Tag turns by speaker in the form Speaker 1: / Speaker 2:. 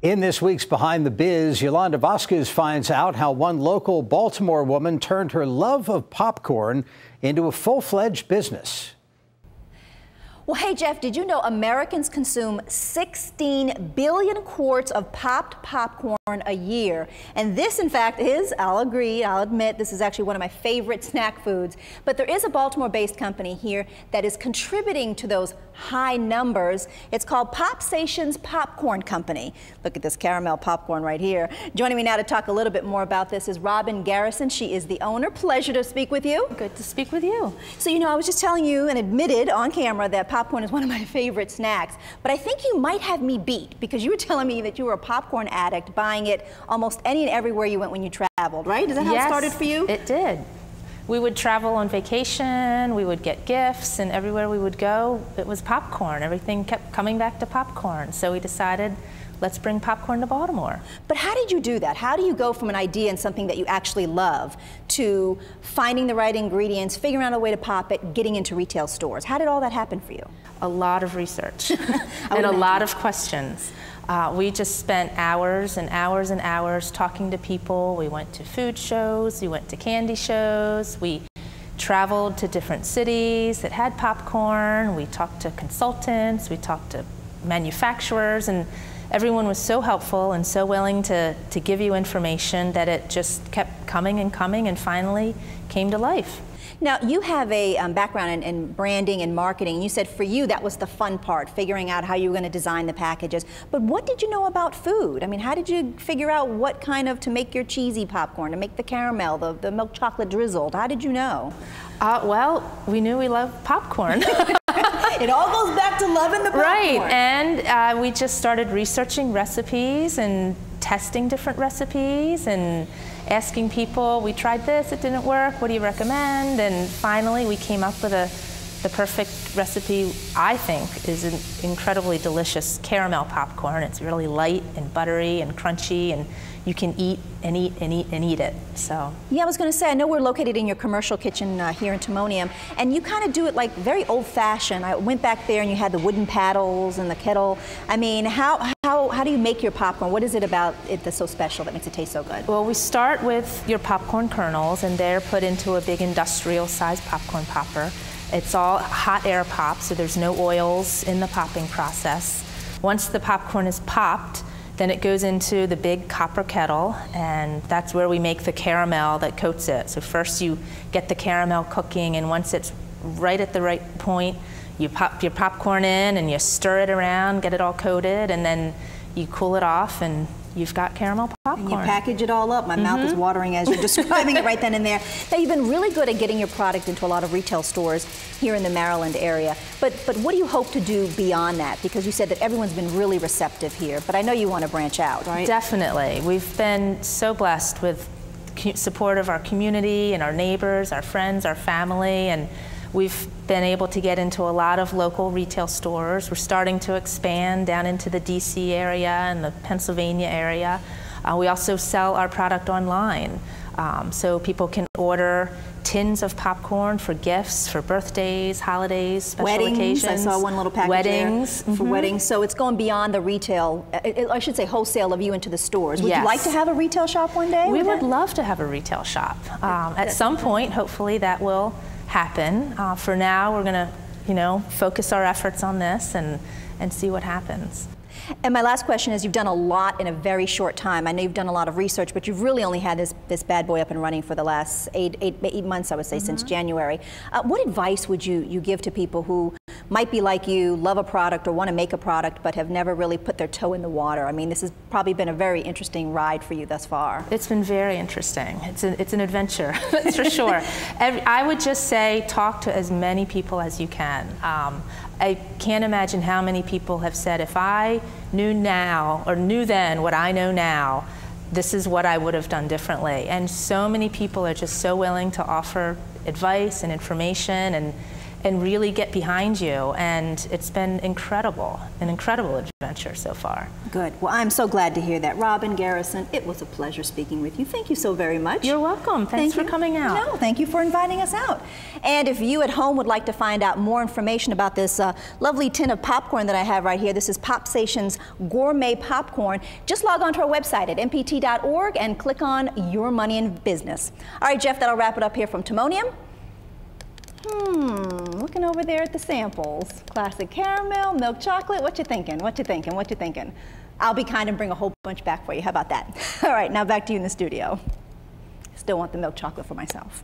Speaker 1: In this week's Behind the Biz, Yolanda Vasquez finds out how one local Baltimore woman turned her love of popcorn into a full-fledged business.
Speaker 2: Well, hey, Jeff, did you know Americans consume 16 billion quarts of popped popcorn a year? And this, in fact, is, I'll agree, I'll admit, this is actually one of my favorite snack foods. But there is a Baltimore-based company here that is contributing to those high numbers. It's called Popsations Popcorn Company. Look at this caramel popcorn right here. Joining me now to talk a little bit more about this is Robin Garrison. She is the owner. Pleasure to speak with you.
Speaker 3: Good to speak with you.
Speaker 2: So, you know, I was just telling you and admitted on camera that popcorn is one of my favorite snacks, but I think you might have me beat because you were telling me that you were a popcorn addict, buying it almost any and everywhere you went when you traveled, right? Is that how it started for you?
Speaker 3: It did. We would travel on vacation, we would get gifts, and everywhere we would go, it was popcorn. Everything kept coming back to popcorn. So we decided, let's bring popcorn to Baltimore.
Speaker 2: But how did you do that? How do you go from an idea and something that you actually love to finding the right ingredients, figuring out a way to pop it, getting into retail stores? How did all that happen for you?
Speaker 3: A lot of research and a lot of questions. We just spent hours and hours and hours talking to people. We went to food shows, we went to candy shows, we traveled to different cities that had popcorn, we talked to consultants, we talked to manufacturers, and everyone was so helpful and so willing to give you information that it just kept coming and finally came to life.
Speaker 2: Now, you have a background in branding and marketing. You said for you that was the fun part, figuring out how you were going to design the packages. But what did you know about food? I mean, how did you figure out what kind of to make your cheesy popcorn, to make the caramel, the milk chocolate drizzled? How did you know?
Speaker 3: Well, we knew we loved popcorn.
Speaker 2: It all goes back to loving the popcorn.
Speaker 3: Right, and we just started researching recipes and testing different recipes and asking people, we tried this, it didn't work, what do you recommend? And finally we came up with the perfect recipe, I think, is an incredibly delicious caramel popcorn. It's really light and buttery and crunchy, and you can eat and eat and eat and eat it. So
Speaker 2: yeah, I was going to say, I know we're located in your commercial kitchen here in Timonium, and you kind of do it like very old-fashioned. I went back there and you had the wooden paddles and the kettle. I mean, how do you make your popcorn? What is it about it that's so special that makes it taste so good?
Speaker 3: Well, we start with your popcorn kernels, and they're put into a big industrial-sized popcorn popper. It's all hot air pop, so there's no oils in the popping process. Once the popcorn is popped, then it goes into the big copper kettle, and that's where we make the caramel that coats it. So first you get the caramel cooking, and once it's right at the right point, you pop your popcorn in and you stir it around, get it all coated, and then you cool it off, and you've got caramel popcorn.
Speaker 2: And you package it all up. My mouth is watering as you're describing it right then and there. Now, you've been really good at getting your product into a lot of retail stores here in the Maryland area. But what do you hope to do beyond that? Because you said that everyone's been really receptive here, but I know you want to branch out, right?
Speaker 3: Definitely. We've been so blessed with support of our community and our neighbors, our friends, our family, and we've been able to get into a lot of local retail stores. We're starting to expand down into the DC area and the Pennsylvania area. We also sell our product online. So people can order tins of popcorn for gifts, for birthdays, holidays, special occasions.
Speaker 2: I saw one little package
Speaker 3: weddings.
Speaker 2: there for weddings. So it's going beyond the retail, I should say wholesale of you into the stores. Would you like to have a retail shop one day?
Speaker 3: We would love to have a retail shop. At some point, hopefully that will happen. For now, we're going to, focus our efforts on this and see what happens.
Speaker 2: And my last question is, you've done a lot in a very short time. I know you've done a lot of research, but you've really only had this bad boy up and running for the last eight months, I would say, since January. What advice would you give to people who might be like you, love a product or want to make a product, but have never really put their toe in the water? I mean, this has probably been a very interesting ride for you thus far.
Speaker 3: It's been very interesting. It's an adventure, that's for sure. I would just say, talk to as many people as you can. I can't imagine how many people have said, if I knew now or knew then what I know now, this is what I would have done differently. And so many people are just so willing to offer advice and information, and really get behind you. And it's been incredible, an incredible adventure so far.
Speaker 2: Good. Well, I'm so glad to hear that. Robin, Garrison, it was a pleasure speaking with you. Thank you so very much.
Speaker 3: You're welcome. Thanks for coming out.
Speaker 2: No, thank you for inviting us out. And if you at home would like to find out more information about this lovely tin of popcorn that I have right here, this is Popsations Gourmet Popcorn, just log on to our website at mpt.org and click on Your Money in Business. All right, Jeff, that'll wrap it up here from Timonium. Looking over there at the samples. Classic caramel, milk chocolate. What you thinking? What you thinking? What you thinking? I'll be kind and bring a whole bunch back for you. How about that? All right, now back to you in the studio. Still want the milk chocolate for myself.